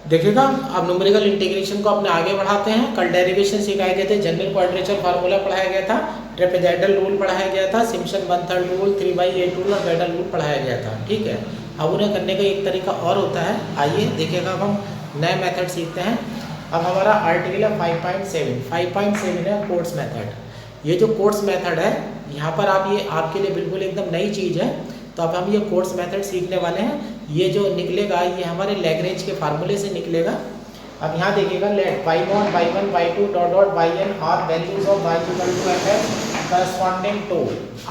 देखिएगा अब numerical integration को अपने आगे बढ़ाते हैं। कल डेरिवेशन सिखाए गए थे, जनरल क्वाड्रेचर फार्मूला पढ़ाया गया था, ट्रेपेजॉइडल रूल पढ़ाया गया था, सिम्पसन 1/3 रूल, 3/8 रूल और वेडल रूल पढ़ाया गया था। ठीक है, अब उन्हें करने का एक तरीका और होता है। आइए देखिएगा, अब हम नए मेथड सीखते हैं। अब हमारा आर्टिकल है 5.7 है कोट्स मेथड। ये जो कोट्स मेथड है, यहाँ पर आप ये आपके लिए बिल्कुल एकदम नई चीज़ है। तो अब हम ये कोट्स मेथड सीखने वाले हैं। ये जो निकलेगा ये हमारे लैग्रेंज के फार्मूले से निकलेगा। अब यहाँ देखिएगा, let y0, y1, y2 dot dot yn are values of y equal to fx corresponding to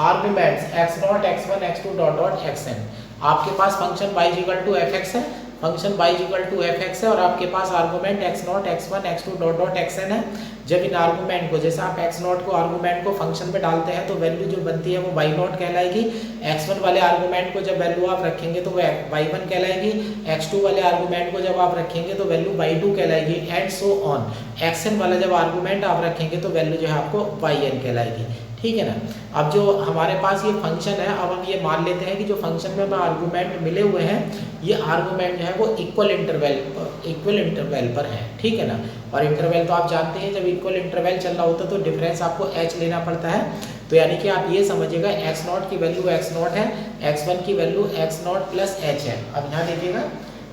arguments x0, x1, x2 dot dot xn। आपके पास function y equal to fx है, function y equal to fx है और आपके पास argument x0, x1, x2 dot dot xn है। जब इन argument को, जैसे आप x0 को आर्गुमेंट को फंक्शन में डालते हैं तो वैल्यू जो बनती है वो y0 कहलाएगी। x1 वाले आर्गुमेंट को जब वैल्यू आप रखेंगे तो वो y1 कहलाएगी। x2 वाले आर्गुमेंट को जब आप रखेंगे तो वैल्यू y2 कहलाएगी, एंड सो ऑन। xn वाला जब आर्गुमेंट आप रखेंगे तो वैल्यू जो है आपको yn कहलाएगी। ठीक है ना। अब जो हमारे पास ये फंक्शन है, अब हम ये मान लेते हैं कि जो फंक्शन में हमें आर्गुमेंट मिले हुए हैं, ये आर्गुमेंट जो है वो इक्वल इंटरवल पर है। ठीक है ना। और इंटरवल तो आप जानते हैं, जब इक्वल इंटरवल चल रहा होता है तो डिफरेंस आपको h लेना पड़ता है। तो यानी कि आप ये समझिएगा, x0 की वैल्यू x0 है, x1 की वैल्यू x0 प्लस h है। अब यहाँ देखिएगा,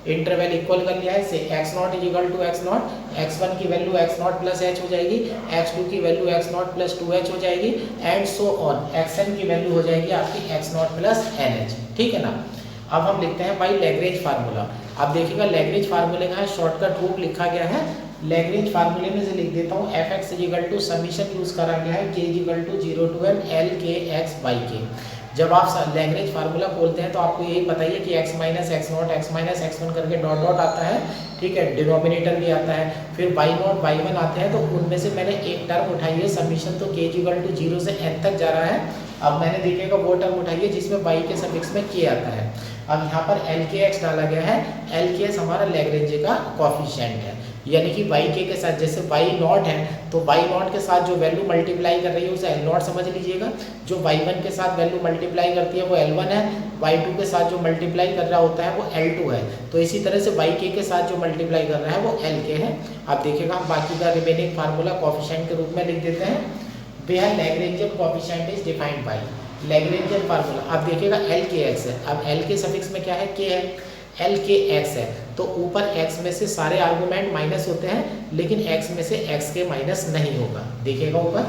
इंटरवल इक्वल कर लिया है, से x0 is equal to x0, x1 की वैल्यू x0 प्लस h हो जाएगी, x2 की वैल्यू x0 प्लस 2h हो जाएगी, एंड सो ऑन। xn की वैल्यू हो जाएगी आपकी x0 प्लस nh। ठीक है ना। अब हम लिखते हैं बाई लैग्रेंज फार्मूला। अब देखिएगा, लैग्रेंज फार्मूले का शॉर्टकट रूप लिखा गया है। लैग्रेंज फार्मूले में से लिख देता हूँ, fx is equal to summation use करा गया है, k is equal to 0 to n LKX/K। जब आप लैग्रेंज फार्मूला खोलते हैं तो आपको यही पता ही है कि x minus x0, x minus x1 करके डॉट डॉट आता है। ठीक है, डिनोमिनेटर भी आता है, फिर y0, y1 आते हैं। तो उनमें से मैंने एक टर्म उठाई है समीशन, तो k इक्वल टू 0 से n तक जा रहा है। अब मैंने देखिएगा वो टर्म उठाई है जिसमें y के सफिक्स में k आता है। अब यहाँ पर LKX डाला गया है। LKX हमारा लैग्रेंज का कोफिशिएंट है, यानी कि y के साथ, जैसे y0 है तो y0 के साथ जो वैल्यू मल्टीप्लाई कर रही है उसे L0 समझ लीजिएगा। जो y1 के साथ वैल्यू मल्टीप्लाई करती है वो L1 है, y2 के साथ जो मल्टीप्लाई कर रहा होता है वो L2 है। तो इसी तरह से yk के साथ जो मल्टीप्लाई कर रहा है वो Lk है। अब देखिएगा, हम बाकी का रिमेनिंग फार्मूला कोफिशिएंट के रूप में लिख देते हैं। Where Lagrangian coefficient is defined by Lagrangian formula. अब देखिएगा LKX है, अब L के सफिक्स में क्या है, k है, LKX है। तो ऊपर x में से सारे आर्गुमेंट माइनस होते हैं, लेकिन x में से x के माइनस नहीं होगा। देखिएगा ऊपर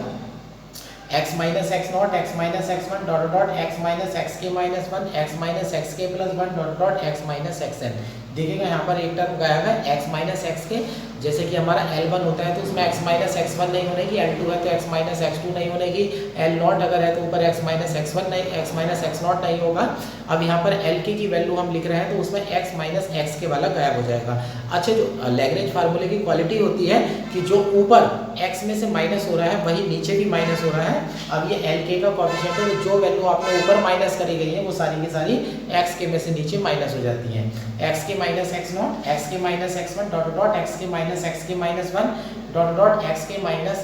x minus x0, x minus x1 dot dot x minus xk minus 1, x minus xk plus 1 dot dot x minus xn। देखिएगा यहाँ पर एक टर्म गायब है, x माइनस xk। जैसे कि हमारा L1 होता है तो उसमें x माइनस x1 नहीं होने की, L2 है तो x माइनस x2 नहीं होने की, L0 अगर है तो ऊपर x माइनस x1 नहीं, x माइनस x0 नहीं होगा। अब यहाँ पर Lk की वैल्यू हम लिख रहे हैं तो उसमें x माइनस xk वाला गायब हो जाएगा। अच्छा, जो लैग्रेंज फार्मूले की क्वालिटी होती है कि जो ऊपर x में से माइनस हो रहा है वही नीचे भी माइनस हो रहा है। अब ये Lk का कोफिशिएंट है, तो जो वैल्यू आपने ऊपर माइनस करी गई है वो सारी की सारी xk में से नीचे माइनस हो जाती हैं। xk minus x0, xk minus x1 dot dot xk minus xk minus 1 dot dot xk minus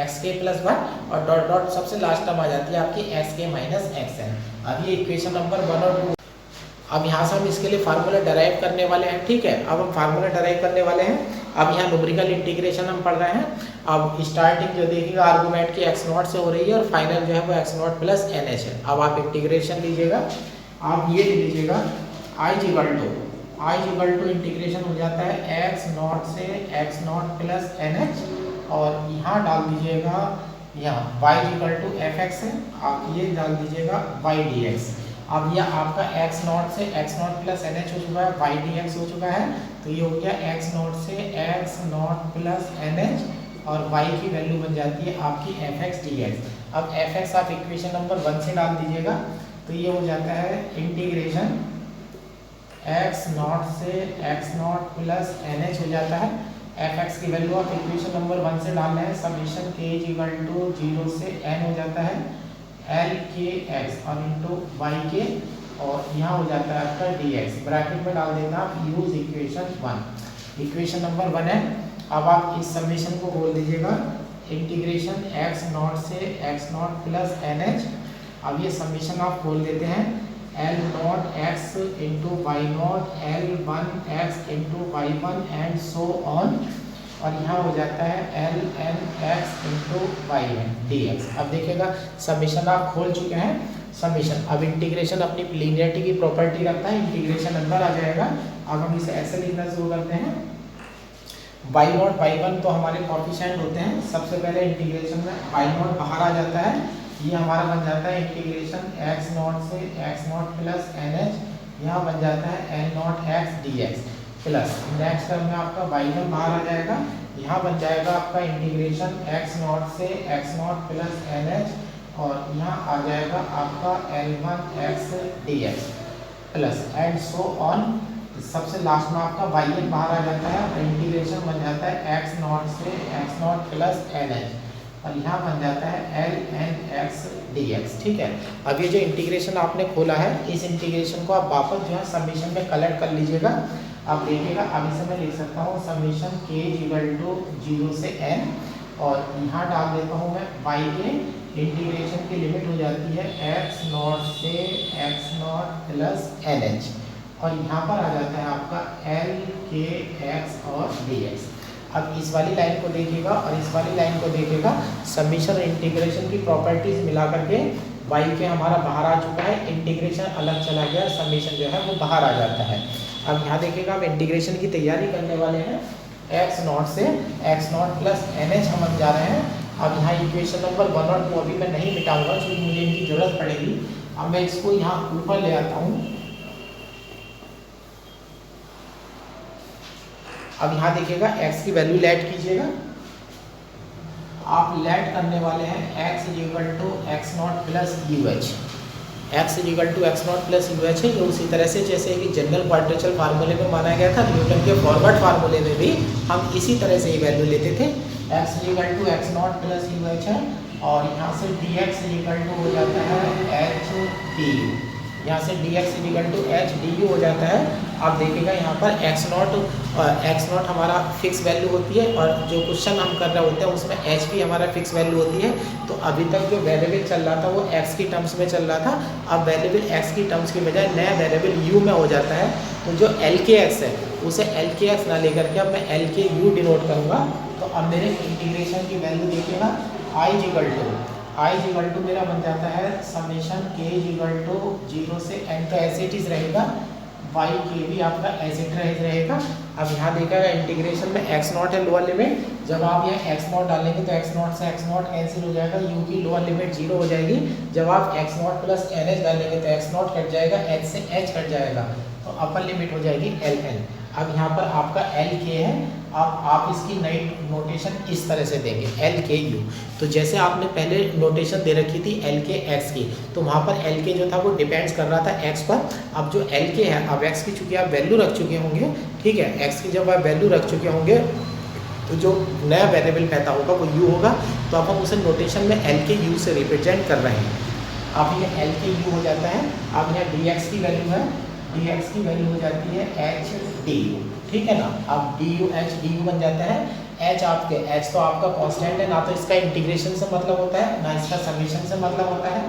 xk plus 1 और डॉट डॉट सबसे लास्ट टर्म आ जाती है आपकी xk माइनस xn। अब ये इक्वेशन नंबर 1 और 2। अब यहाँ से हम इसके लिए फार्मूला डराइव करने वाले हैं। ठीक है, अब हम फार्मूला डराइव करने वाले हैं। अब यहाँ न्यूमेरिकल इंटीग्रेशन हम पढ़ रहे हैं। अब स्टार्टिंग जो देखिएगा आर्गुमेंट की x0 से हो रही है और फाइनल जो है वो x0 प्लस nh है। अब आप इंटीग्रेशन लीजिएगा, आप ये लीजिएगा i इक्वल टू इंटीग्रेशन हो जाता है x0 से x0 प्लस nh, और यहाँ डाल दीजिएगा, यहाँ y इक्वल टू fx है, आप ये डाल दीजिएगा y dx। अब यह आपका x0 से x0 प्लस nh हो चुका है, y dx हो चुका है। तो ये हो गया x0 से x0 प्लस nh और y की वैल्यू बन जाती है आपकी fx dx। अब fx आप इक्वेशन नंबर 1 से डाल दीजिएगा, तो ये हो जाता है इंटीग्रेशन x0 से x0 प्लस nh हो जाता है। fx की वैल्यू आप इक्वेशन नंबर 1 से डाल रहे हैं, समीशन k इक्वल टू 0 से n हो जाता है LKX और इंटू yk, और यहाँ हो जाता है आपका dx। ब्रैकेट में डाल देना आप यूज इक्वेशन 1। इक्वेशन नंबर 1 है। अब आप इस समीशन को बोल दीजिएगा इंटीग्रेशन x0 से x0 प्लस nh। अब ये समीशन आप खोल देते हैं, L naught x into y naught L1x into y1 and so on, और यहाँ हो जाता है Ln(x) इंटू y(n) dx। अब देखिएगा समीशन आप खोल चुके हैं समीशन। अब इंटीग्रेशन अपनी लीनियरिटी की प्रॉपर्टी रखता है, इंटीग्रेशन अंदर आ जाएगा। अब हम इसे ऐसे लिखना शुरू करते हैं, y0 y1 तो हमारे कॉफिशिएंट होते हैं। सबसे पहले इंटीग्रेशन में y0 बाहर आ जाता है, ये हमारा बन जाता है इंटीग्रेशन x0 से x0 प्लस nh, यहाँ बन जाता है L0x dx plus next term में आपका y1 बाहर आ जाएगा, यहाँ बन जाएगा आपका इंटीग्रेशन x0 से x0 प्लस nh, और यहाँ आ जाएगा आपका L1x dx plus and so on. सबसे लास्ट में आपका y1 बाहर आ जाता है और इंटीग्रेशन बन जाता है x0 से x0 प्लस nh, और यहाँ बन जाता है Ln(x) dx। ठीक है, अब ये जो इंटीग्रेशन आपने खोला है, इस इंटीग्रेशन को आप वापस जो है समीशन में कलेक्ट कर लीजिएगा। अब देखिएगा, अब इसे मैं लिख सकता हूँ समीशन k इक्वल टू 0 से n, और यहाँ डाल देता हूँ मैं y के इंटीग्रेशन की लिमिट हो जाती है x0 से x0 प्लस nh, और यहाँ पर आ जाता है आपका Lkx और dx। अब इस वाली लाइन को देखिएगा और इस वाली लाइन को देखिएगा, समीशन और इंटीग्रेशन की प्रॉपर्टीज मिला करके y के हमारा बाहर आ चुका है, इंटीग्रेशन अलग चला गया, समीशन जो है वो बाहर आ जाता है। अब यहाँ देखिएगा, हम इंटीग्रेशन की तैयारी करने वाले हैं, x0 से x0 प्लस nh हम जा रहे हैं। अब यहाँ इक्वेशन नंबर 1 और 2 अभी मैं नहीं मिटाऊंगा क्योंकि मुझे इनकी जरूरत पड़ेगी। अब मैं इसको यहाँ ऊपर ले आता हूँ। अब यहाँ देखिएगा, x की वैल्यू लेट कीजिएगा। आप लेट करने वाले हैं x equal to x0 plus UH। x equal to x0 plus UH है, ये उसी तरह से जैसे कि जनरल क्वाड्रेचर फार्मूले में माना गया था, न्यूटन के फॉरवर्ड फार्मूले में भी हम इसी तरह से ही वैल्यू लेते थे। x equal to x0 plus UH है, और यहाँ से dx इक्वल टू हो जाता है h du, यहाँ से dx equal to h du हो जाता है। अब देखिएगा यहाँ पर x0 हमारा फिक्स वैल्यू होती है, और जो क्वेश्चन हम कर रहे होते हैं उसमें h भी हमारा फिक्स वैल्यू होती है। तो अभी तक जो वेरिएबल चल रहा था वो x की टर्म्स में चल रहा था, अब वेरिएबल x की टर्म्स की बजाय नया वेरिएबल u में हो जाता है। तो जो Lkx है उसे Lkx ना लेकर के अब मैं Lku डिनोट करूँगा। तो अब मेरे इंटीग्रेशन की वैल्यू देखिएगा, i इक्वल टू मेरा बन जाता है समेशन k इक्वल टू 0 से n, तो एज इट इज रहेगा, y के भी आपका एज इट रहेगा। अब यहाँ देखिएगा इंटीग्रेशन में x0 है लोअर लिमिट, जब आप यहाँ x0 डालेंगे तो x0 से x0 कैंसिल हो जाएगा, u की लोअर लिमिट 0 हो जाएगी। जब आप x0 प्लस nh डालेंगे तो x0 कट जाएगा, h से h कट जाएगा, तो अपर लिमिट हो जाएगी Ln। अब यहाँ पर आपका Lk है, अब आप इसकी नई नोटेशन इस तरह से देंगे Lku। तो जैसे आपने पहले नोटेशन दे रखी थी Lkx की, तो वहाँ पर Lk जो था वो डिपेंड्स कर रहा था x पर। अब जो Lk है, अब x की चूँकि आप वैल्यू रख चुके होंगे, ठीक है, x की जब आप वैल्यू रख चुके होंगे तो जो नया वेरिएबल पैदा होगा वो u होगा। तो अब हम उसे नोटेशन में Lku से रिप्रेजेंट कर रहे हैं। अब ये Lku हो जाता है। अब यहाँ dx की वैल्यू है, dx की वैल्यू हो जाती है h du, ठीक है ना। अब du h du बन जाता है, h आपके h तो आपका कांस्टेंट है, ना तो इसका इंटीग्रेशन से मतलब होता है ना इसका समेशन से मतलब होता है।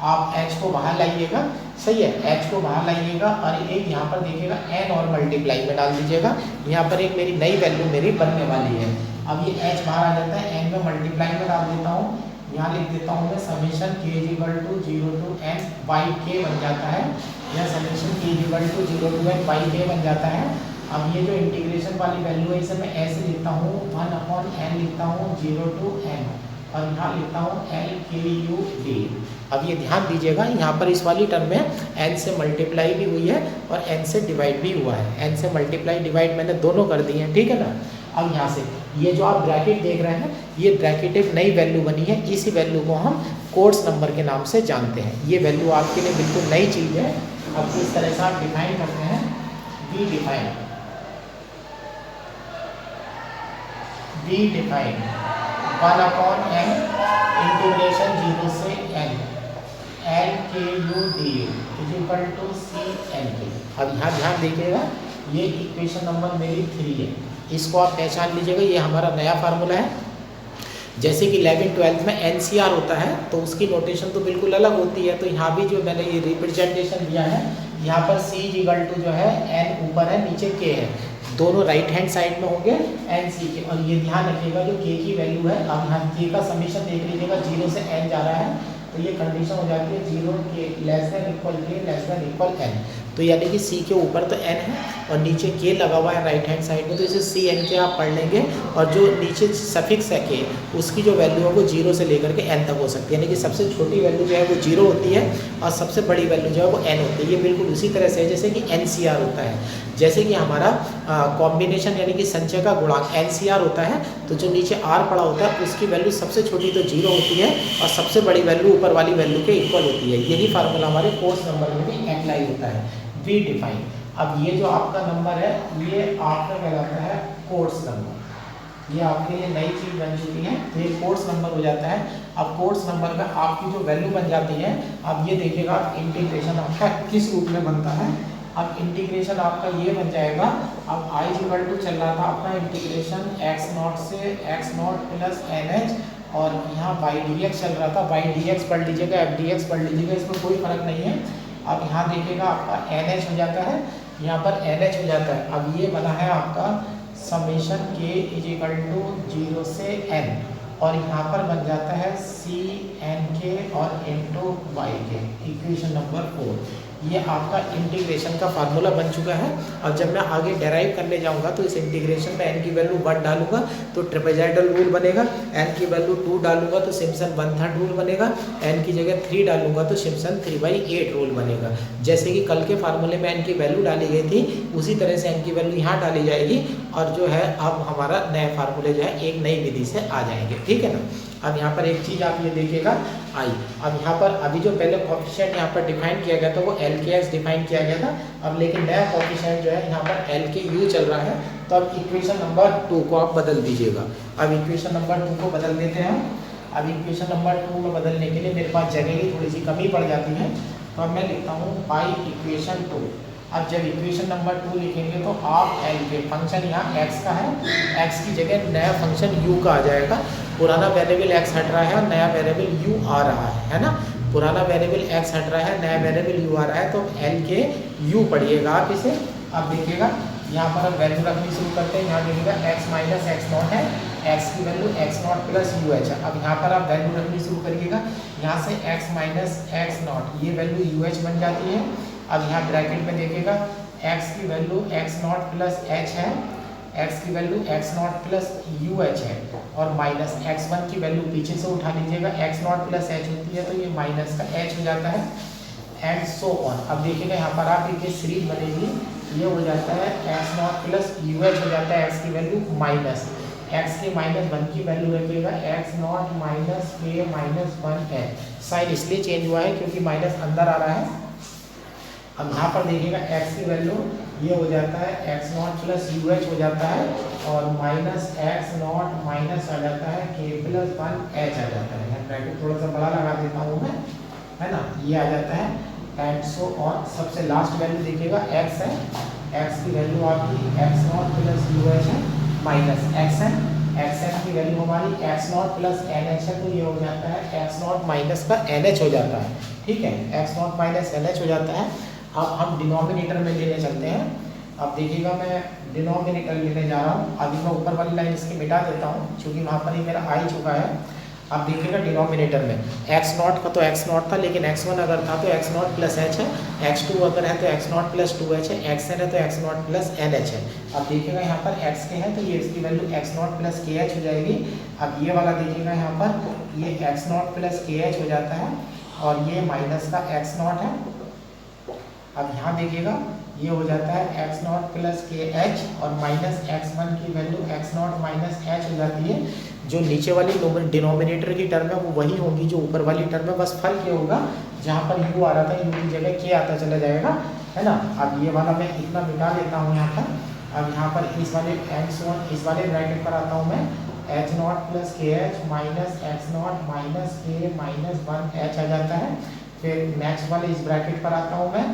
आप h को बाहर लाइएगा, सही है, h को बाहर लाइएगा और एक यहाँ पर देखिएगा n और मल्टीप्लाई में डाल दीजिएगा। यहाँ पर एक मेरी नई वैल्यू मेरी बनने वाली है। अब ये h बाहर आ जाता है, n में मल्टीप्लाई में डाल देता हूँ, यहाँ लिख देता हूँ मैं summation k equal to 0 to n by k बन जाता है। यह summation k equal to 0 to n by k बन जाता है। अब ये जो इंटीग्रेशन वाली वैल्यू है इसे मैं ऐसे लिखता हूँ, 1/n लिखता हूँ 0 टू n, और यहाँ लिखता हूँ Lku d। अब ये ध्यान दीजिएगा, यहाँ पर इस वाली टर्म में n से मल्टीप्लाई भी हुई है और n से डिवाइड भी हुआ है। n से मल्टीप्लाई डिवाइड मैंने दोनों कर दिए हैं, ठीक है ना। अब यहाँ से ये जो आप ब्रैकेट देख रहे हैं, ये ब्रैकेट एक नई वैल्यू बनी है, इसी वैल्यू को हम कोट्स नंबर के नाम से जानते हैं। ये वैल्यू आपके लिए बिल्कुल नई चीज़ है। अब इस तरह से आप डिफाइन करते हैं, बी डिफाइन 1/n इंटीग्रेशन 0 से n Lku du equal to Cnk। अब यहाँ ध्यान देखिएगा, ये इक्वेशन नंबर मेरी 3 है, इसको आप पहचान लीजिएगा, ये हमारा नया फार्मूला है। जैसे कि 11th-12th में NCR होता है तो उसकी नोटेशन तो बिल्कुल अलग होती है। तो यहाँ भी जो मैंने ये रिप्रेजेंटेशन दिया है, यहाँ पर C = जो है n ऊपर है, नीचे K है, दोनों राइट हैंड साइड में होंगे NC के। और ये ध्यान रखिएगा जो K की वैल्यू है, अब यहाँ K का समीशन देख लीजिएगा, 0 से n जा रहा है, तो ये कंडीशन हो जाती है 0 K < K < n। तो यानी कि C के ऊपर तो n है और नीचे K लगा हुआ है राइट हैंड साइड में, तो इसे CN के आप पढ़ लेंगे। और जो नीचे सफिक्स है K, उसकी जो वैल्यू है वो 0 से लेकर के n तक हो सकती है, यानी कि सबसे छोटी वैल्यू जो है वो 0 होती है और सबसे बड़ी वैल्यू जो है वो n होती है। ये बिल्कुल उसी तरह से है जैसे कि NCR होता है। जैसे कि हमारा कॉम्बिनेशन यानी कि संचय का गुणांक NCR होता है, तो जो नीचे R पड़ा होता है उसकी वैल्यू सबसे छोटी तो 0 होती है और सबसे बड़ी वैल्यू ऊपर वाली वैल्यू के इक्वल होती है। यही फार्मूला हमारे कोर्स नंबर में भी अप्लाई होता है, वी डिफाइन। अब ये जो आपका नंबर है ये आपका कहलाता है कोर्स नंबर। ये आपके लिए नई चीज़ बन चुकी है, तो ये कोर्स नंबर हो जाता है। अब कोर्स नंबर में आपकी जो वैल्यू बन जाती है, अब ये देखिएगा इंटीग्रेशन आपका किस रूप में बनता है। अब इंटीग्रेशन आपका ये बन जाएगा, अब I = चल रहा था अपना इंटीग्रेशन x0 से x0 + NH, और यहाँ y/dx चल रहा था, y/dx पढ़ लीजिएगा, f/dx पढ़ लीजिएगा, इसमें कोई फर्क नहीं है। अब यहाँ देखिएगा आपका NH हो जाता है, यहाँ पर NH हो जाता है। अब ये बना है आपका समेशन K = 0 से n, और यहाँ पर बन जाता है CNK और *yk, इक्वेशन नंबर 4। ये आपका इंटीग्रेशन का फार्मूला बन चुका है। और जब मैं आगे डेराइव करने जाऊंगा तो इस इंटीग्रेशन में n की वैल्यू 1 डालूंगा तो ट्रेपेजॉइडल रूल बनेगा, n की वैल्यू 2 डालूंगा तो सिम्पसन 1/3 रूल बनेगा, n की जगह 3 डालूंगा तो सिम्पसन 3/8 रूल बनेगा। जैसे कि कल के फार्मूले में n की वैल्यू डाली गई थी, उसी तरह से n की वैल्यू यहाँ डाली जाएगी, और जो है अब हमारा नए फार्मूले जो है एक नई विधि से आ जाएंगे, ठीक है ना। अब यहाँ पर एक चीज़ आप ये देखिएगा आई, अब यहाँ पर अभी जो पहले कोएफिशिएंट यहाँ पर डिफाइन किया गया था वो LKX डिफाइन किया गया था। अब लेकिन नया कोएफिशिएंट जो है यहाँ पर LKU चल रहा है, तो अब इक्वेशन नंबर 2 को आप बदल दीजिएगा। अब इक्वेशन नंबर 2 को बदल देते हैं। अब इक्वेशन नंबर 2 में बदलने के लिए मेरे पास जगह की थोड़ी सी कमी पड़ जाती है, तो अब मैं लिखता हूँ बाई इक्वेशन 2। अब जब इक्वेशन नंबर 2 लिखेंगे तो आप L के फंक्शन यहाँ x का है, x की जगह नया फंक्शन u का आ जाएगा। पुराना वेरिएबल x हट रहा है और नया वेरिएबल u आ रहा है ना। पुराना वेरिएबल x हट रहा है, नया वेरिएबल u आ रहा है, तो L के u पढ़िएगा आप इसे। अब देखिएगा यहाँ पर हम वैल्यू रखनी शुरू करते हैं। यहाँ देखिएगा x - x0 है, x की वैल्यू x0 + UH है। अब यहाँ पर आप वैल्यू रखनी शुरू करिएगा, यहाँ से x - x0 ये वैल्यू UH बन जाती है। अब यहाँ ब्रैकेट में देखिएगा x की वैल्यू x0 + h है, x की वैल्यू x0 + UH है, और माइनस x1 की वैल्यू पीछे से उठा लीजिएगा, x0 + h होती है तो ये माइनस का h हो जाता है, एंड सो ऑन। अब देखिएगा यहाँ पर आप एक सीरीज बनेगी, ये हो जाता है x0 + UH हो जाता है, x की वैल्यू माइनस x के -1 की वैल्यू रखिएगा, x0 - k - 1 है। साइन इसलिए चेंज हुआ है क्योंकि माइनस अंदर आ रहा है। अब यहाँ पर देखिएगा x की वैल्यू ये हो जाता है x0 + UH हो जाता है, और -x0 माइनस आ जाता है k + 1h आ जाता है। ब्रैकेट थोड़ा सा बड़ा लगा देता हूँ मैं, है ना, ये आ जाता है, एंड सो ऑन। सबसे लास्ट वैल्यू देखिएगा x है, x की वैल्यू आपकी x0 + UH है, माइनस xn की वैल्यू हमारी x0 + NH है, तो ये हो जाता है x0 - का NH हो जाता है, ठीक है, x0 - NH हो जाता है। अब हम डिनोमिनेटर में लेने चलते हैं। अब देखिएगा मैं डिनोमिनेटर लेने जा रहा हूँ। अभी मैं ऊपर वाली लाइन इसकी मिटा देता हूँ क्योंकि वहाँ पर ही मेरा आ ही चुका है। अब देखिएगा डिनोमिनेटर में x0 का तो x0 था, लेकिन x1 अगर था तो x0 + h है, x2 अगर है तो x0 + 2h है, xn है तो x0 + NH है। अब देखिएगा यहाँ पर x के है तो ये इसकी वैल्यू x0 + kh हो जाएगी। अब ये वाला देखिएगा यहाँ पर ये x0 + kh हो जाता है, और ये माइनस का x0 है। अब यहाँ देखिएगा ये हो जाता है x0 + kh, और माइनस x1 की वैल्यू x0 - h हो जाती है। जो नीचे वाली डिनोमिनेटर की टर्म है वो वही होगी जो ऊपर वाली टर्म है, बस फर्क ये होगा जहाँ पर u आ रहा था u की जगह k आता चला जाएगा, है ना। अब ये वाला मैं इतना मिटा देता हूँ यहाँ पर। अब यहाँ पर इस वाले इस वाले ब्रैकेट पर आता हूँ मैं, h0 + kh minus x0 - k - 1h आ जाता है। फिर नेक्स्ट वाले इस ब्रैकेट पर आता हूँ मैं,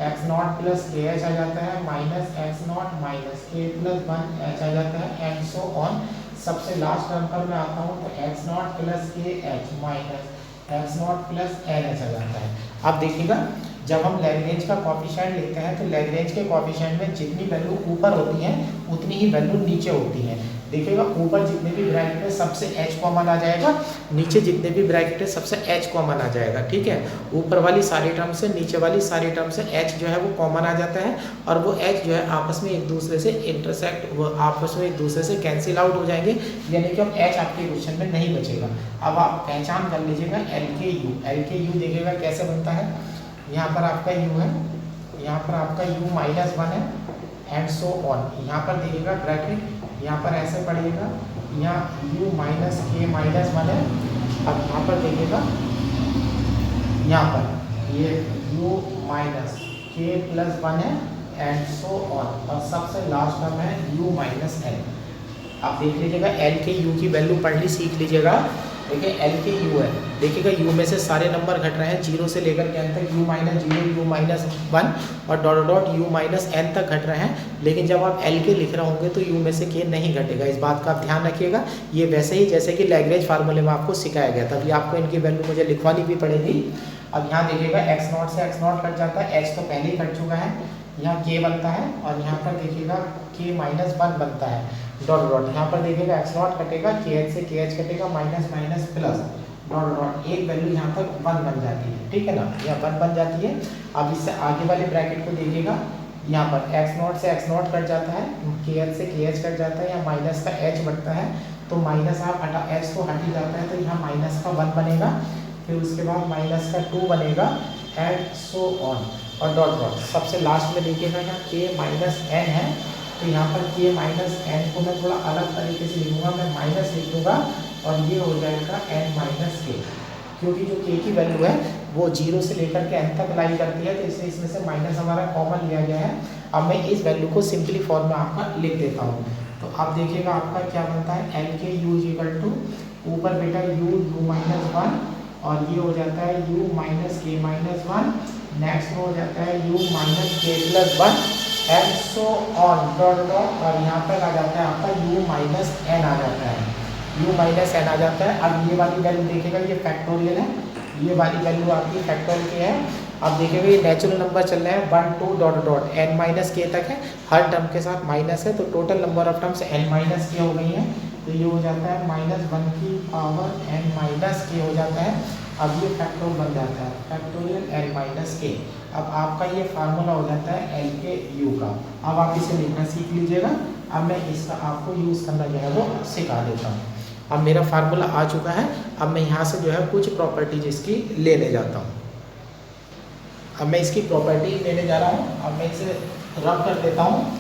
x0 + kh आ जाता है, माइनस x0 - k + 1h आ जाता है, एंड सो ऑन। सबसे लास्ट टर्म पर मैं आता हूँ तो x not plus k h minus x not plus n h आ जाता है। अब देखिएगा जब हम लैग्रेंज का कोफिशिएंट लिखते हैं तो लैग्रेंज के कोफिशिएंट में जितनी वैल्यू ऊपर होती है उतनी ही वैल्यू नीचे होती है। देखिएगा ऊपर जितने भी ब्रैकेट है सबसे h कॉमन आ जाएगा, नीचे जितने भी ब्रैकेट है सबसे h कॉमन आ जाएगा। ठीक है, ऊपर वाली सारी टर्म से नीचे वाली सारी टर्म से h जो है वो कॉमन आ जाता है और वो h जो है आपस में एक दूसरे से इंटरसेक्ट, वो आपस में एक दूसरे से कैंसिल आउट हो जाएंगे, यानी कि अब h आपके क्वेश्चन में नहीं बचेगा। अब आप पहचान कर लीजिएगा LKU देखिएगा कैसे बनता है। यहाँ पर आपका u है, यहाँ पर आपका u माइनस 1 है एंड सो ऑन। यहाँ पर देखिएगा ब्रैकेट यहाँ पर ऐसे पढ़िएगा, यहाँ u माइनस के माइनस 1 है। अब यहाँ पर देखिएगा यहाँ पर ये u माइनस के प्लस 1 है एंड सो ऑन, और सबसे लास्ट टर्म है u माइनस एन। आप देख लीजिएगा एल के यू की वैल्यू पढ़नी सीख लीजिएगा। देखिए एल के यू है, देखिएगा यू में से सारे नंबर घट रहे हैं, जीरो से लेकर के एन तक u minus zero, u minus 1 और dot dot u minus n तक घट रहे हैं। लेकिन जब आप एल के लिख रहे होंगे तो यू में से के नहीं घटेगा, इस बात का आप ध्यान रखिएगा। ये वैसे ही जैसे कि लैग्रेंज फार्मूले में आपको सिखाया गया था, अभी आपको इनकी वैल्यू मुझे लिखवानी भी पड़ेगी। अब यहाँ देखिएगा एक्स नॉट से एक्स नॉट कट जाता है, एक्स तो पहले ही कट चुका है, यहाँ के बनता है और यहाँ पर देखिएगा के माइनस 1 बनता है डॉट डॉट। यहाँ पर देखिएगा एक्स नॉट कटेगा, के एच से के एच कटेगा, minus minus plus dot dot, एक वैल्यू यहाँ पर 1 बन जाती है। ठीक है ना, यहाँ 1 बन जाती है। अब इससे आगे वाले ब्रैकेट को देखिएगा, यहाँ पर एक्स नॉट से एक्स नॉट कट जाता है, के एच से के एच कट जाता है, यहाँ माइनस का एच बढ़ता है तो माइनस आप हटा, एच तो हट ही जाता है तो यहाँ माइनस का 1 बनेगा, फिर उसके बाद माइनस का 2 बनेगा एंड सो ऑन और डॉट डॉट। सबसे लास्ट में देखिएगा यहाँ के माइनस एन है तो यहाँ पर के माइनस एन को मैं थोड़ा अलग तरीके से लिखूँगा, मैं माइनस लिख दूँगा और ये हो जाएगा एन माइनस के, क्योंकि जो के की वैल्यू है वो 0 से लेकर के एन तक लाई करती है तो इसलिए इसमें से माइनस हमारा कॉमन लिया गया है। अब मैं इस वैल्यू को सिंपली फॉर्म में आपका लिख देता हूँ। तो आप देखिएगा आपका क्या बनता है, एल के यू इक्वल टू ऊपर बेटा यू माइनस 1 और ये हो जाता है u माइनस के माइनस 1, नेक्स्ट में हो जाता है u माइनस के plus 1 and so on dot dot, और यहाँ पर आ जाता है आपका u माइनस एन आ जाता है, u माइनस एन आ जाता है। अब ये वाली वैल्यू देखिएगा ये फैक्टोरियल है, ये वाली वैल्यू आपकी फैक्टोरियल की है। अब देखिएगा ये नेचुरल नंबर चल रहे हैं 1 2 डॉट डॉट एन माइनस के तक है, हर टर्म के साथ माइनस है तो total number of terms n minus k हो गई हैं, तो ये हो जाता है -1 की पावर n माइनस के हो जाता है। अब ये फैक्टोरियल बन जाता है, फैक्टोरियल n माइनस के। अब आपका ये फार्मूला हो जाता है एल के यू का। अब आप इसे लिखना सीख लीजिएगा। अब मैं इसका आपको यूज़ करना जो है वो सिखा देता हूँ। अब मेरा फार्मूला आ चुका है, अब मैं यहाँ से जो है कुछ प्रॉपर्टीज इसकी लेने जाता हूँ। अब मैं इसकी प्रॉपर्टी लेने जा रहा हूँ, अब मैं इसे रब कर देता हूँ।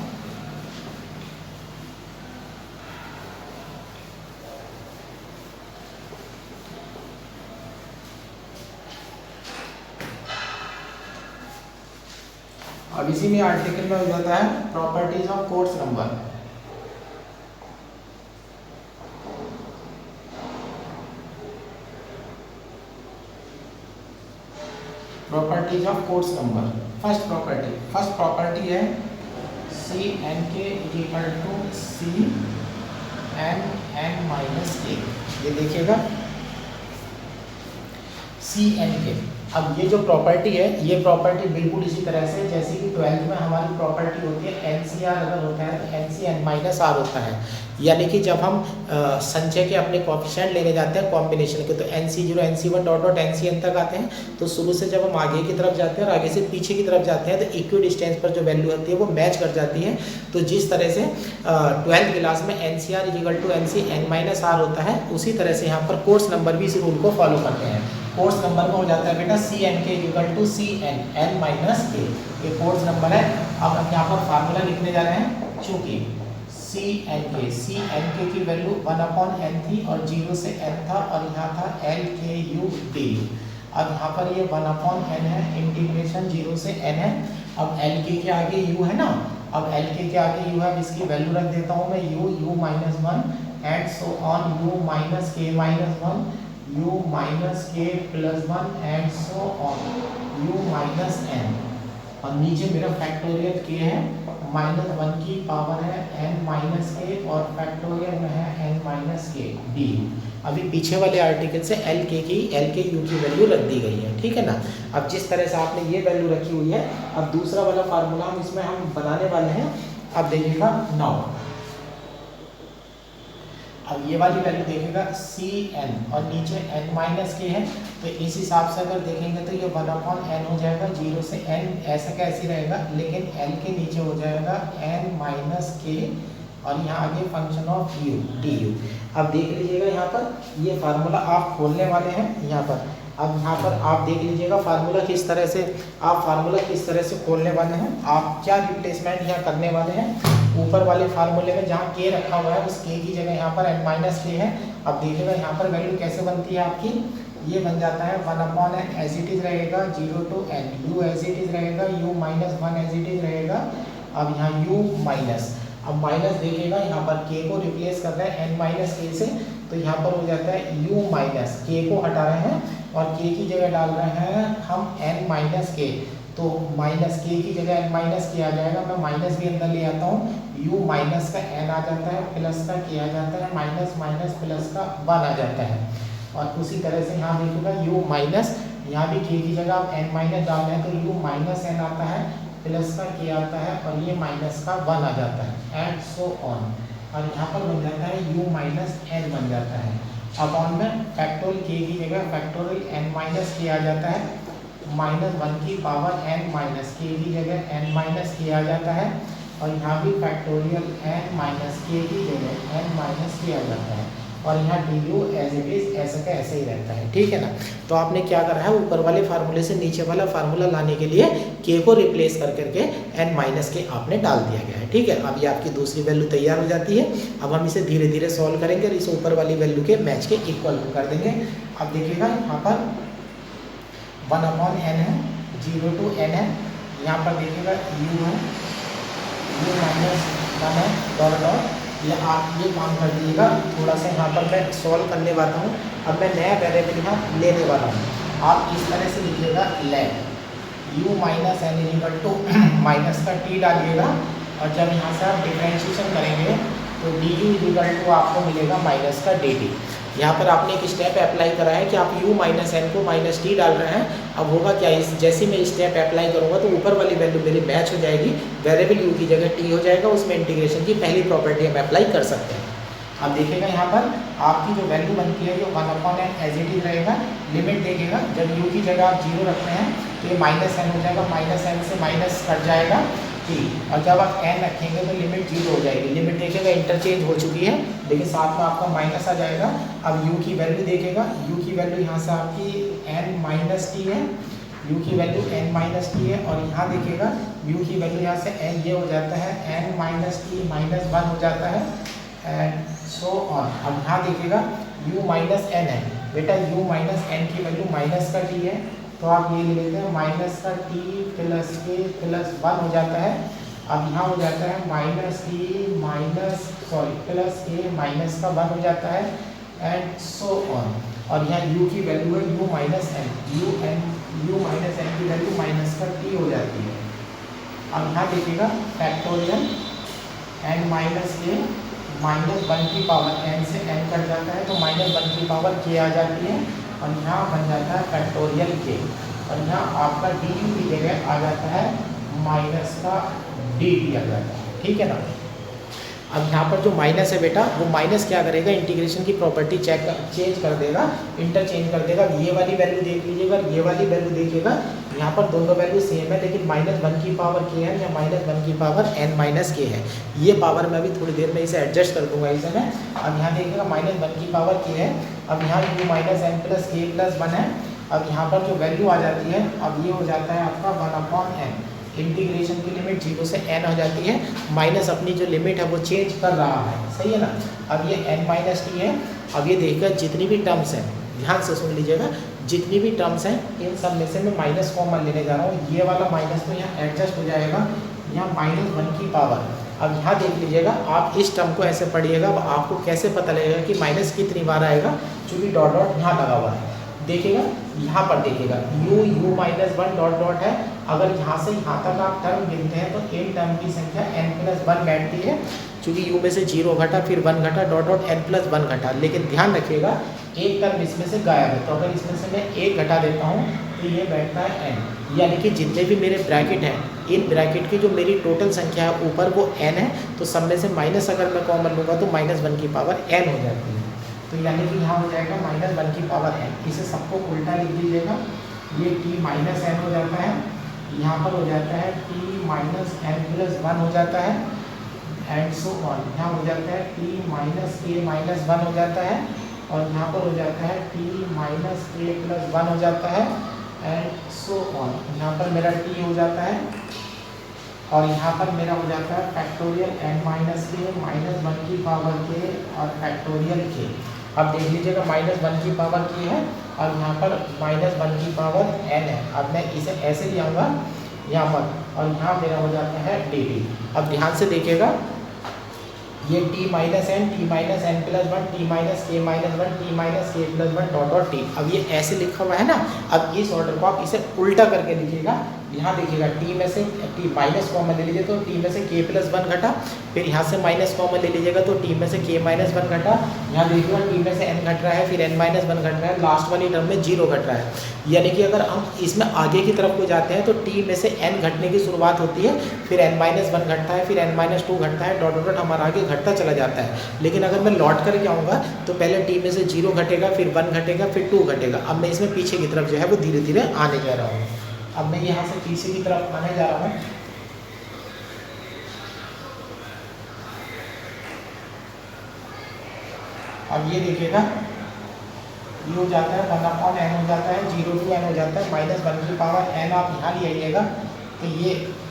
अब इसी में आर्टिकल में हो जाता है properties of course number. Properties of course number. First property है c n k equal to c n minus k. ये देखिएगा सी एन के। अब ये जो प्रॉपर्टी है, ये प्रॉपर्टी बिल्कुल इसी तरह से जैसे कि 12th में हमारी प्रॉपर्टी होती है NCR अगर होता है तो NC माइनस आर होता है, यानी कि जब हम संचय के अपने कोएफिशिएंट लेने जाते हैं कॉम्बिनेशन के तो NC0 NC1 dot dot NCN तक आते हैं। तो शुरू से जब हम आगे की तरफ जाते हैं और आगे से पीछे की तरफ जाते हैं तो इक्वी डिस्टेंस पर जो वैल्यू होती है वो मैच कर जाती है। तो जिस तरह से 12th क्लास में NCR equal to NCN minus r होता है, उसी तरह से यहाँ पर कोर्स नंबर भी इस रूल को फॉलो करते हैं। कोर्स नंबर में हो जाता है बेटा c n k equal to c n minus k, ये कोर्स नंबर है। अब हम यहाँ पर फार्मूला लिखने जा रहे हैं, चूंकि सी एन के की वैल्यू 1/n थी और 0 से n था और यहाँ था एल के यू डी। अब यहाँ पर ये 1/n है, इंटीग्रेशन 0 से n है। अब एल के आगे u है ना, अब एल के आगे u है, अब इसकी वैल्यू रख देता हूँ मैं u minus 1 and so on u minus के माइनस 1 u माइनस के plus 1 and so on u minus n, और नीचे मेरा फैक्टोरियल k है, -1 की पावर है n माइनस के और फैक्टोरियल में है n के डी यू। अभी पीछे वाले आर्टिकल से एल के यू की वैल्यू रख दी गई है, ठीक है ना। अब जिस तरह से आपने ये वैल्यू रखी हुई है, अब दूसरा वाला फार्मूला हम इसमें हम बनाने वाले हैं। अब देखिएगा नाउ, अब ये वाली वैल्यू देखेगा सी एन और नीचे एन माइनस के है, तो इस हिसाब से अगर देखेंगे तो ये 1/n हो जाएगा, 0 से n ऐसा कैसे रहेगा, लेकिन l के नीचे हो जाएगा n माइनस के और यहाँ आगे function of u D you. अब देख लीजिएगा यहाँ पर ये फार्मूला आप खोलने वाले हैं यहाँ पर। अब यहाँ पर आप देख लीजिएगा फार्मूला किस तरह से, आप फार्मूला किस तरह से खोलने वाले हैं। आप क्या रिप्लेसमेंट यहाँ करने वाले हैं, ऊपर वाले फार्मूले में जहाँ k रखा हुआ है उस k की जगह यहाँ पर n माइनस के है। अब देखिएगा यहाँ पर वैल्यू कैसे बनती है आपकी, ये बन जाता है 1/n एज इट इज रहेगा 0 to n, u as it is रहेगा, u minus 1 as it is रहेगा। अब यहाँ u माइनस, अब माइनस देखिएगा यहाँ पर k को रिप्लेस कर रहे हैं n माइनस के से, तो यहाँ पर हो जाता है u माइनस, k को हटा रहे हैं और k की जगह डाल रहे हैं हम n माइनस के, तो माइनस k की जगह n माइनस के आ जाएगा। मैं माइनस भी अंदर ले आता हूँ, u माइनस का n आ जाता है, प्लस का k आ जाता है, माइनस माइनस प्लस का 1 आ जाता है। और उसी तरह से यहाँ देखिएगा u माइनस, यहाँ भी k की जगह आप n माइनस डाल रहे हैं तो u माइनस n आता है, प्लस का k आता है और ये माइनस का 1 आ जाता है, एंड सो ऑन। और यहाँ पर बन जाता है u माइनस n बन जाता है। अपॉन में फैक्टोरियल k की जगह फैक्टोरियल n माइनस k आ जाता है, -1 की पावर n माइनस k की जगह n माइनस k आ जाता है, और यहाँ भी फैक्टोरियल n माइनस k की जगह n माइनस k आ जाता है, और यहाँ d u as it is ऐसा का ऐसे ही रहता है, ठीक है ना। तो आपने क्या करा है, ऊपर वाले फार्मूले से नीचे वाला फार्मूला लाने के लिए k को रिप्लेस कर करके n माइनस के आपने डाल दिया गया है, ठीक है। अब ये आपकी दूसरी वैल्यू तैयार हो जाती है। अब हम इसे धीरे धीरे सॉल्व करेंगे और इसे ऊपर वाली वैल्यू के मैच के इक्वल कर देंगे। अब देखिएगा यहाँ पर 1/n है, 0 to n है, यहाँ पर देखिएगा u है, u माइनस 1 है, डॉट डॉट, ये आप ये काम कर दीजिएगा। थोड़ा सा यहाँ पर मैं सॉल्व करने वाला हूँ। अब मैं नया वेरिएबल यहाँ लेने वाला हूँ। आप इस तरह से लिखिएगा let u minus n equal to minus का t डालिएगा, और जब यहाँ से आप डिफरेंशिएशन करेंगे तो डी यू इक्वल टू आपको मिलेगा माइनस का डी टी। यहाँ पर आपने एक स्टेप अप्लाई करा है कि आप u माइनस n को माइनस टी डाल रहे हैं। अब होगा क्या, इस जैसे मैं स्टेप अप्लाई करूँगा तो ऊपर वाली वैल्यू मेरी मैच हो जाएगी, वेरिएबल u की जगह t हो जाएगा, उसमें इंटीग्रेशन की पहली प्रॉपर्टी हम अप्लाई कर सकते हैं। अब देखिएगा यहाँ पर आपकी जो वैल्यू बनती है ये 1/n एज इट इज रहेगा। लिमिट देखिएगा, जब u की जगह आप 0 रखते हैं तो ये -n हो जाएगा, -n से माइनस कट जाएगा t, और जब आप n रखेंगे तो लिमिट 0 हो जाएगी। लिमिट देखिएगा इंटरचेंज हो चुकी है, लेकिन साथ में आपका माइनस आ जाएगा। अब u की वैल्यू देखिएगा, u की वैल्यू यहाँ से आपकी n माइनस टी है, u की वैल्यू n माइनस टी है, और यहाँ देखिएगा u की वैल्यू यहाँ से n ये हो जाता है n माइनस टी माइनस 1 हो जाता है, एंड सो ऑन। अब यहाँ देखिएगा u माइनस n है, बेटा u माइनस n की वैल्यू माइनस का t है, तो आप ये ले लेते हैं माइनस का t प्लस के प्लस 1 हो जाता है। अब यहाँ हो जाता है माइनस टी माइनस प्लस के माइनस का 1 हो जाता है, एंड सो ऑन। और यहाँ u की वैल्यू है u minus n, u minus n की वैल्यू माइनस का t हो जाती है। अब यहाँ देखिएगा फैक्टोरियल n माइनस के -1 की पावर n से n कट जाता है तो -1 की पावर k आ जाती है, और यहाँ बन जाता है फैक्टोरियल k, और यहाँ आपका डी यू की जगह आ जाता है माइनस का डी टी आ जाता है, ठीक है ना। अब यहाँ पर जो माइनस है बेटा, वो माइनस क्या करेगा, इंटीग्रेशन की प्रॉपर्टी चेंज कर देगा, इंटरचेंज कर देगा। ये वाली वैल्यू देख लीजिएगा, ये वाली वैल्यू देखिएगा, यहाँ पर दोनों वैल्यू सेम है, लेकिन -1 की पावर k है या -1 की पावर n माइनस k है। ये पावर मैं अभी थोड़ी देर में इसे एडजस्ट कर दूंगा इसे मैं। अब यहाँ देखिएगा -1 की पावर k है, अब यहाँ u minus n plus k plus 1 है। अब यहाँ पर जो वैल्यू आ जाती है, अब ये हो जाता है आपका 1/n, इंटीग्रेशन की लिमिट 0 से n हो जाती है, माइनस अपनी जो लिमिट है वो चेंज कर रहा है, सही है ना। अब ये n माइनस टी है। अब ये देखिएगा जितनी भी टर्म्स हैं, ध्यान से सुन लीजिएगा, जितनी भी टर्म्स हैं इन सब में से मैं माइनस कॉमन लेने जा रहा हूँ। ये वाला माइनस तो यहाँ एडजस्ट हो जाएगा, यहाँ -1 की पावर। अब यहाँ देख लीजिएगा, आप इस टर्म को ऐसे पढ़िएगा, अब आपको कैसे पता लगेगा कि माइनस कितनी बार आएगा, चूँकि डॉट डॉट यहाँ लगा हुआ है। देखिएगा यहाँ पर देखिएगा u माइनस 1 डॉट डॉट है। अगर यहाँ से यहाँ तक आप टर्म गिनते हैं तो n टर्म की संख्या n+1 बैठती है, चूँकि u में से 0 घटा फिर 1 घटा डॉट डॉट n+1 घटा। लेकिन ध्यान रखिएगा एक टर्म इसमें से गायब है, तो अगर इसमें से मैं 1 घटा देता हूँ तो ये बैठता है n, यानी कि जितने भी मेरे ब्रैकेट हैं इन ब्रैकेट की जो मेरी टोटल संख्या है ऊपर वो n है, तो सब में से माइनस अगर मैं कॉमन लूँगा तो -1 की पावर n हो जाती है। तो यानी कि यहाँ हो जाएगा -1 की पावर n। इसे सबको उल्टा लिख दीजिएगा, ये t माइनस n हो जाता है, यहाँ पर हो जाता है t माइनस n+1 हो जाता है एंड सो ऑन। यहाँ हो जाता है t माइनस k माइनस 1 हो जाता है और यहाँ पर हो जाता है t माइनस k+1 हो जाता है एंड सो ऑन। यहाँ पर मेरा t हो जाता है और यहाँ पर मेरा हो जाता है factorial n minus k minus 1 की पावर k और फैक्टोरियल k। अब देख लीजिएगा -1 की पावर k है और यहाँ पर -1 की पावर n है। अब मैं इसे ऐसे ले आऊँगा यहाँ पर और यहाँ मेरा हो जाता है dt। अब ध्यान से देखिएगा ये t minus n n+1 t minus k minus 1 t minus k+1 dot dot t। अब ये ऐसे लिखा हुआ है ना, अब इस ऑर्डर को आप इसे उल्टा करके लिखिएगा। यहाँ देखिएगा t में से t माइनस कॉमन ले लीजिए तो t में से k+1 घटा, फिर यहाँ से माइनस कॉमन ले लीजिएगा तो t में से k-1 घटा, यहाँ देखिएगा t में से n घट रहा है फिर n-1 घट रहा है, लास्ट वाली टर्म में 0 घट रहा है। यानी कि अगर हम इसमें आगे की तरफ को जाते हैं तो t में से n घटने की शुरुआत होती है, फिर n-1 घटता है, फिर n-2 घटता है, डॉट डॉट हमारा आगे घटता चला जाता है। लेकिन अगर मैं लौट करके आऊँगा तो पहले t में से 0 घटेगा, फिर 1 घटेगा, फिर 2 घटेगा। अब मैं इसमें पीछे की तरफ जो है वो धीरे धीरे आने जा रहा हूँ। अब मैं यहाँ से पीछे की तरफ आने जा रहा हूँ। अब ये देखिएगा ये हो जाता है 1/n हो जाता है, 0 to n हो जाता है, -1 की पावर n आप यहाँ ले आइएगा तो ये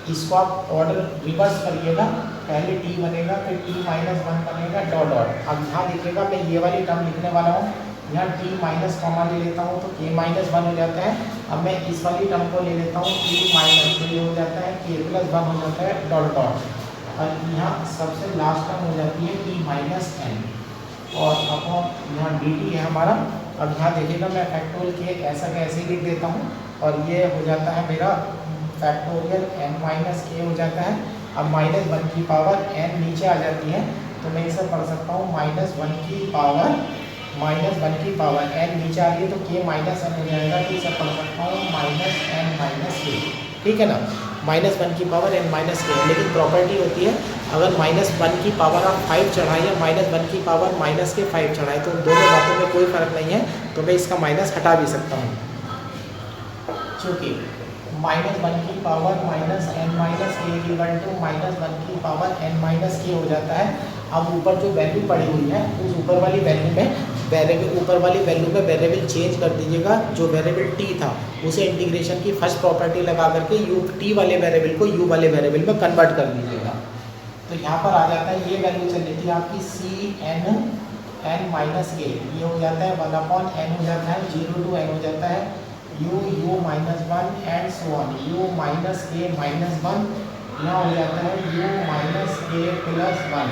इसको आप ऑर्डर रिवर्स करिएगा, पहले t बनेगा फिर t-1 बनेगा डॉट डॉट। अब यहाँ देखिएगा मैं ये वाली टर्म लिखने वाला हूँ, यहाँ t माइनस कॉमा ले लेता हूँ तो k-1 हो जाता है। अब मैं इस वाली टर्म को ले लेता हूँ t माइनस, तो ये हो जाता है k+1 हो जाता है डॉट डॉट। और यहाँ सबसे लास्ट टर्म हो जाती है t-n और अपॉन यहाँ dt है हमारा। अब यहाँ देखिएगा मैं फैक्टोरियल के ऐसा कैसे लिख देता हूँ और ये हो जाता है मेरा फैक्टोरियल n-k हो जाता है। अब -1 की पावर n नीचे आ जाती है तो मैं इसे पढ़ सकता हूँ -1 की पावर n नीचे आ रही है तो k-n हो जाएगा, तो इसे पढ़ सकता हूँ -n-k। ठीक है ना, -1 की पावर n-k। लेकिन प्रॉपर्टी होती है अगर -1 की पावर आप 5 चढ़ाए या -1 की पावर -5 चढ़ाए तो दोनों बातों में कोई फ़र्क नहीं है, तो मैं इसका माइनस हटा भी सकता हूँ। चूँकि -1 की पावर -n-k इक्वल टू -1 की पावर n-k हो जाता है। अब ऊपर जो वैल्यू पड़ी हुई है उस ऊपर वाली वैल्यू में वेरिएबल चेंज कर दीजिएगा। जो वेरिएबल t था उसे इंटीग्रेशन की फर्स्ट प्रॉपर्टी लगा करके t वाले वेरिएबल को u वाले वेरिएबल में कन्वर्ट कर दीजिएगा। तो यहाँ पर आ जाता है ये वैल्यू चल रही थी आपकी c(n-k), ये हो जाता है 1/n हो जाता है, 0 to n हो जाता है, u-1 and so on, u-k-1 यहाँ हो जाता है u-k+1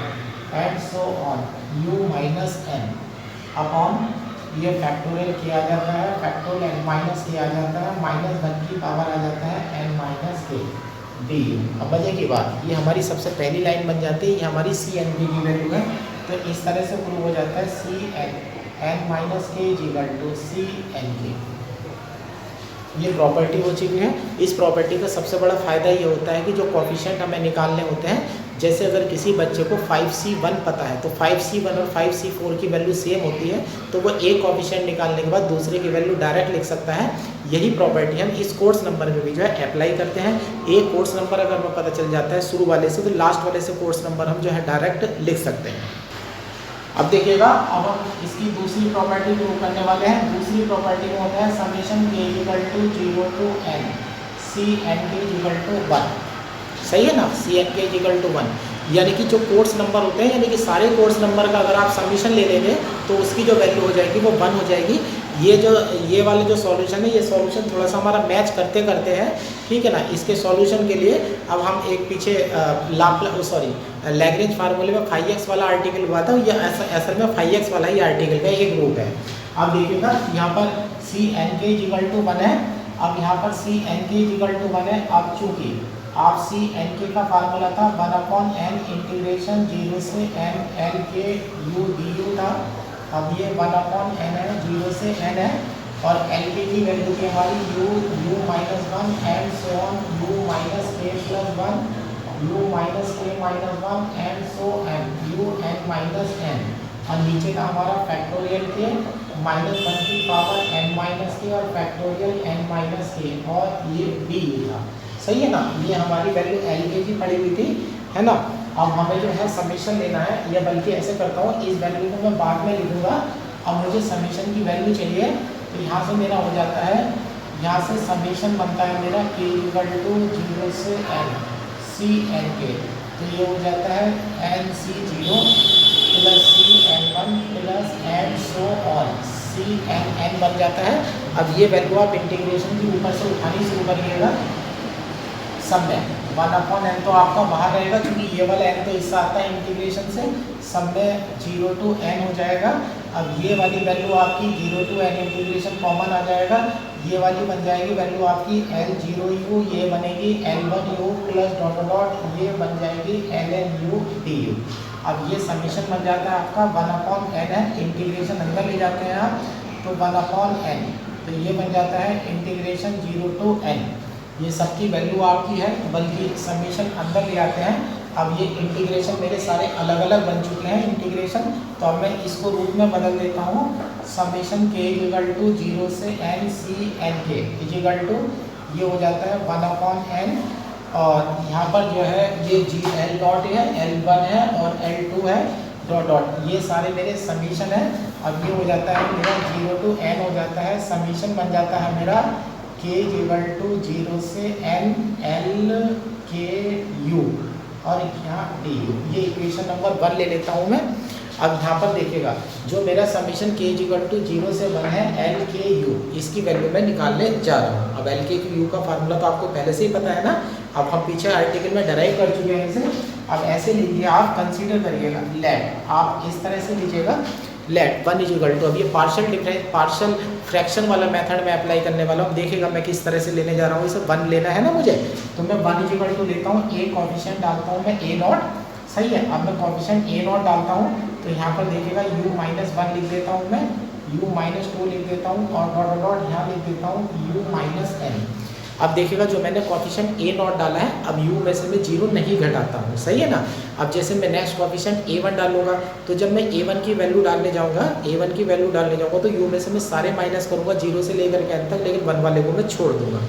and so on, u-n upon ये फैक्टोरियल किया जाता है, फैक्टोरियल n-k आ जाता है, -1 की पावर आ जाता है n-k डी। अब मजे की बात, ये हमारी सबसे पहली लाइन बन जाती है, ये हमारी CN की वैल्यू है। तो इस तरह से प्रूव हो जाता है CN-k = CN। ये प्रॉपर्टी हो चुकी है। इस प्रॉपर्टी का सबसे बड़ा फ़ायदा ये होता है कि जो कोफिशिएंट हमें निकालने होते हैं, जैसे अगर किसी बच्चे को 5C1 पता है तो 5C1 और 5C4 की वैल्यू सेम होती है, तो वो एक कोफिशिएंट निकालने के बाद दूसरे की वैल्यू डायरेक्ट लिख सकता है। यही प्रॉपर्टी हम इस कोर्स नंबर में भी जो है अप्लाई करते हैं। एक कोर्स नंबर अगर हमें पता चल जाता है शुरू वाले से, तो लास्ट वाले से कोर्स नंबर हम जो है डायरेक्ट लिख सकते हैं। अब देखिएगा, अब हम इसकी दूसरी प्रॉपर्टी प्रूव करने वाले हैं। दूसरी प्रॉपर्टी में होता है summation k = 0 to n CN = 1। सही है ना, CN = 1, यानी कि जो कोर्स नंबर होते हैं, यानी कि सारे कोर्स नंबर का अगर आप समीशन ले लेंगे तो उसकी जो वैल्यू हो जाएगी वो 1 हो जाएगी। ये वाले जो सॉल्यूशन है, ये सॉल्यूशन थोड़ा सा हमारा मैच करते हैं, ठीक है ना। इसके सॉल्यूशन के लिए अब हम एक पीछे लैग्रेंज फार्मूले में 5x वाला आर्टिकल हुआ था, ये असल में 5x वाला ही आर्टिकल का एक रूप है। अब देखिएगा यहाँ पर CN = 1 है अब यहाँ पर सी एन के इक्वल टू 1 है। अब चूंकि आप सी एन के का फार्मूला था 1/n इंटीग्रेशन 0 से n l के u du था। अब ये 1/n है, 0 से n है, और l के की वैल्यू की हमारी u minus 1 and so on u minus k plus 1 u minus k minus 1 and so n u n minus n, और नीचे का हमारा फैक्टोरियल के -1 की पावर n माइनस के और फैक्टोरियल n माइनस के, और ये डी था। सही है ना, ये हमारी वैल्यू एल के की पड़ी हुई थी, है ना। अब हमें जो है समीशन लेना है, या बल्कि ऐसे करता हूँ, इस वैल्यू को मैं बाद में लिखूंगा। अब मुझे समीशन की वैल्यू चाहिए, तो यहाँ से मेरा हो जाता है, यहाँ से समीशन बनता है मेरा k इक्वल टू 0 से n सी एन के, तो ये हो जाता है n c 0 plus c n 1 plus and so on c n n बन जाता है। अब ये वैल्यू आप इंटीग्रेशन की ऊपर से उठानी शुरू करिएगा। सब में 1/n तो आपका बाहर रहेगा, क्योंकि ये वाला n तो इससे आता है इंटीग्रेशन से। सब में 0 to n हो जाएगा। अब ये वाली वैल्यू आपकी 0 to n इंटीग्रेशन कॉमन आ जाएगा, ये वाली बन जाएगी वैल्यू आपकी L0u, ये बनेगी L1u प्लस डॉट डॉट ये बन जाएगी lnu du। अब ये समीशन बन जाता है आपका 1/n है, इंटीग्रेशन अंदर ले जाते हैं आप तो 1/n, तो ये बन जाता है इंटीग्रेशन 0 to n। ये सबकी वैल्यू आपकी है, बल्कि समीशन अंदर ले आते हैं। अब ये इंटीग्रेशन मेरे सारे अलग अलग बन चुके हैं इंटीग्रेशन, तो अब मैं इसको रूप में बदल देता हूँ। समीशन k इक्वल टू 0 से n C n k equal to ये हो जाता है 1/n, और यहाँ पर जो है ये जी एल डॉट है, L1 है और L2 है डॉट डॉट, ये सारे मेरे समीशन है। अब ये हो जाता है मेरा 0 to n हो जाता है, समीशन बन जाता है मेरा k इक्वल टू 0 से n l k u और यहाँ डी यू। ये इक्वेशन नंबर 1 ले लेता हूँ मैं। अब यहाँ पर देखिएगा, जो मेरा समीशन k इक्वल टू 0 से 1 है एल के यू, इसकी वैल्यू मैं निकालने जा रहा हूँ। अब एल के यू का फार्मूला तो आपको पहले से ही पता है ना, अब हम पीछे आर्टिकल में डराइव कर चुके हैं इसे। अब ऐसे लीजिए, आप कंसीडर करिएगा लेट, आप इस तरह से लीजिएगा लेट 1 इक्वल टू, अब ये पार्शियल फ्रैक्शन वाला मेथड में अप्लाई करने वाला हूँ। देखिएगा मैं किस तरह से लेने जा रहा हूँ, इसे 1 लेना है ना मुझे, तो मैं 1 इक्वल टू लेता हूँ, ए कोफिशिएंट डालता हूँ मैं ए नॉट, सही है। अब मैं कोफिशिएंट ए नॉट डालता हूँ, तो यहाँ पर देखिएगा u माइनस 1 लिख देता हूँ मैं, u माइनस 2 लिख देता हूँ, और डॉट डॉट यहाँ लिख देता हूँ u माइनस n। अब देखिएगा जो मैंने कोफिशिएंट ए नॉट डाला है, अब u में से मैं 0 नहीं घटाता हूँ, सही है ना। अब जैसे मैं नेक्स्ट कोफिशिएंट a1 डालूंगा, तो जब मैं a1 की वैल्यू डालने जाऊँगा, तो u में से मैं सारे माइनस करूँगा 0 से लेकर के n तक, लेकिन 1 वाले को मैं छोड़ दूंगा।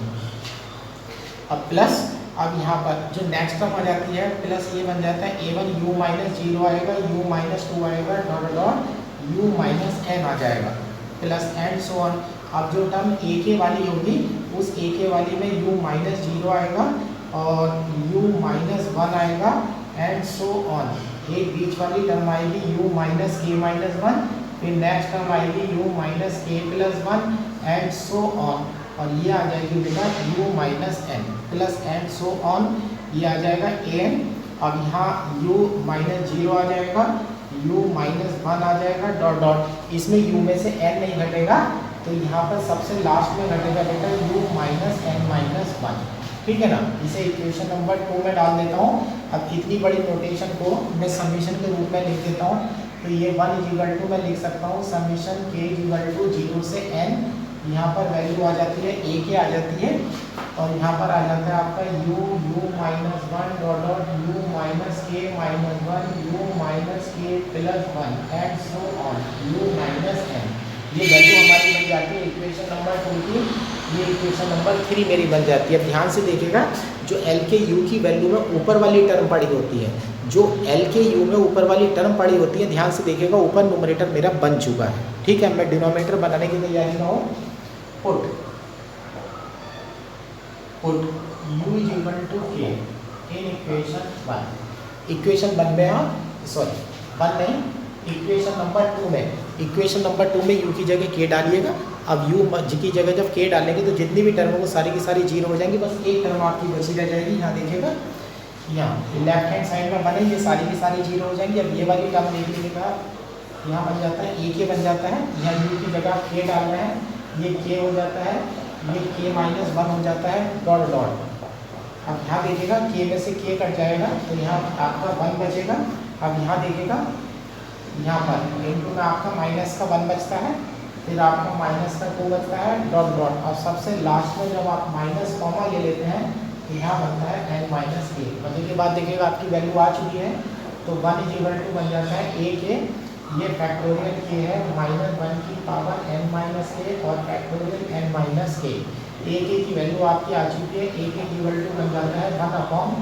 अब प्लस, अब यहाँ पर जो नेक्स्ट टर्म आ जाती है प्लस ये बन जाता है a1 u माइनस 0 आएगा, u माइनस 2 आएगा, dot dot u minus n आ जाएगा, प्लस एंड सो ऑन। अब जो टर्म a के वाली होगी, उस a के वाली में u माइनस 0 आएगा और u माइनस 1 आएगा, एंड सो ऑन। एक बीच वाली टर्म आएगी u माइनस k माइनस 1, फिर नेक्स्ट टर्म आएगी u minus k plus 1, and so on. और ये आ जाएगी बेटा u minus n plus and so on, ये आ जाएगा an। अब यहाँ u माइनस 0 आ जाएगा, u माइनस 1 आ जाएगा, डॉट डॉट, इसमें u में से n नहीं घटेगा, तो यहाँ पर सबसे लास्ट में घटेगा बेटा u माइनस n माइनस 1, ठीक है ना। इसे इक्वेशन नंबर 2 में डाल देता हूँ। अब इतनी बड़ी नोटेशन को मैं समीशन के रूप में लिख देता हूँ, तो ये 1 इक्वल टू मैं लिख सकता हूँ समीशन k इक्वल टू 0 से n, यहाँ पर वैल्यू आ जाती है a के आ जाती है, और यहाँ पर आ जाता है आपका u minus 1 dot dot u minus k minus 1 u minus k plus 1, and so on u minus n। ये वैल्यू हमारी बन जाती है इक्वेशन नंबर 2 की, ये इक्वेशन नंबर 3 मेरी बन जाती है। अब ध्यान से देखिएगा, जो एल के यू की वैल्यू में ऊपर वाली टर्म पड़ी होती है, जो एल के यू में ऊपर वाली टर्म पड़ी होती है, ध्यान से देखिएगा ऊपर न्यूमरेटर मेरा बन चुका है, ठीक है। मैं डिनोमिनेटर बनाने की तैयारी में हूँ। Put u is equal to k in equation 1, equation 1 में आप सॉरी 1 नहीं, इक्वेशन नंबर 2 में, इक्वेशन नंबर 2 में u की जगह k डालिएगा। अब u की जगह जब k डालेंगे तो जितनी भी टर्म हो सारी की सारी 0 हो जाएंगी, बस एक टर्म आपकी बची रह जाएगी। यहाँ देखिएगा, यहाँ लेफ्ट हैंड साइड में बने ये सारी की सारी 0 हो जाएंगी। अब ये वाली टर्म देख लीजिएगा, यहाँ बन जाता है a k बन जाता है, यहाँ u की जगह आप k डाल रहे हैं, ये k हो जाता है, ये k माइनस 1 हो जाता है डॉट डॉट। अब यहाँ देखिएगा k में से k कट जाएगा तो यहाँ आपका 1 बचेगा। अब यहाँ देखिएगा यहाँ पर इनटू में आपका माइनस का 1 बचता है, फिर आपका माइनस का 2 बचता है डॉट डॉट। और सबसे लास्ट में जब आप माइनस कॉमा ले लेते हैं तो यहाँ बनता है n माइनस k। बजे के बाद देखिएगा आपकी वैल्यू आ चुकी है तो 1 इज इक्वल टू बन जाता है a के, ये फैक्टोरियल k है -1 की पावर n माइनस k और factorial n minus k। a के की वैल्यू आपकी आ चुकी है, a के इक्वल टू बन जाता है 1 अपॉन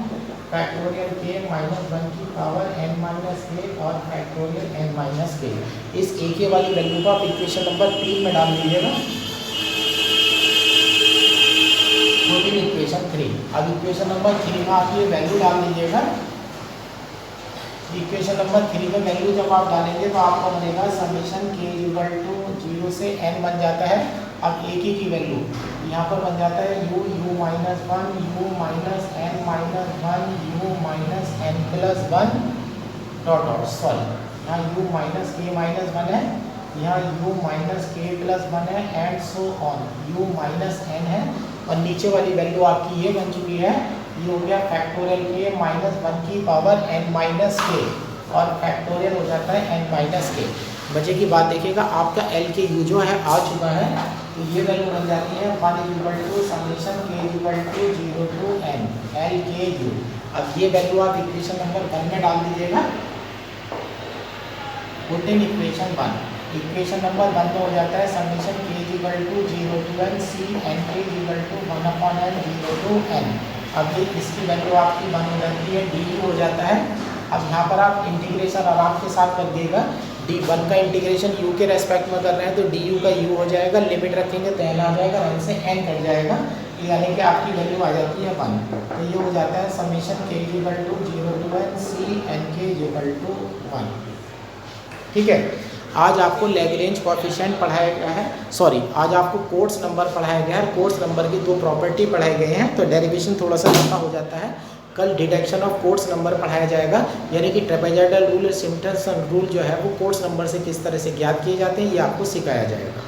फैक्टोरियल k -1 की पावर n माइनस k और फैक्टोरियल n माइनस k। इस a के वाली वैल्यू को आप इक्वेशन नंबर 3 में डाल दीजिएगा, इक्वेशन 3। अब इक्वेशन नंबर 3 में आप ये वैल्यू डाल दीजिएगा। इक्वेशन नंबर 3 में वैल्यू जब आप डालेंगे तो आपका बनेगा समीशन k इक्वल टू 0 से n बन जाता है। अब a की वैल्यू यहाँ पर बन जाता है u minus 1 u minus n minus 1 u minus n plus 1 dot dot. Sorry यहाँ u माइनस k माइनस 1 है, यहाँ u माइनस k प्लस 1 है and so on u minus n है। और नीचे वाली वैल्यू आपकी ये बन चुकी है, ये हो गया फैक्टोरियल k -1 की पावर n माइनस k और फैक्टोरियल हो जाता है n माइनस k। बचे की बात देखिएगा आपका l के u जो है आ चुका है तो ये वैल्यू बन जाती है 1 equal to summation k equal to 0 to n l k u। अब ये वैल्यू आप इक्वेशन नंबर 1 में डाल दीजिएगा, put in equation 1। Equation number 1 में हो जाता है summation k equal to 0 to n c n k equal to 1 upon n 0 to n। अब ये इसकी वैल्यू आपकी 1 हो जाती है du हो जाता है। अब यहाँ पर आप इंटीग्रेशन आराम के साथ कर दिएगा, d1 का इंटीग्रेशन u के रेस्पेक्ट में कर रहे हैं तो du का u हो जाएगा, लिमिट रखेंगे तो n आ जाएगा, n से n कट जाएगा, यानी कि आपकी वैल्यू आ जाती है 1। तो ये हो जाता है summation k equal to 0 to n c n k equal to 1। ठीक है, आज आपको लैग्रेंज कोएफिशिएंट पढ़ाया गया है, सॉरी आज आपको कोट्स नंबर पढ़ाया गया है। कोट्स नंबर की 2 प्रॉपर्टी पढ़ाए गए हैं तो डेरिवेशन थोड़ा सा लंबा हो जाता है। कल डिटेक्शन ऑफ कोट्स नंबर पढ़ाया जाएगा, यानी कि ट्रेपेजॉइडल रूल और सिम्पसन रूल जो है वो कोट्स नंबर से किस तरह से ज्ञात किए जाते हैं ये आपको सिखाया जाएगा।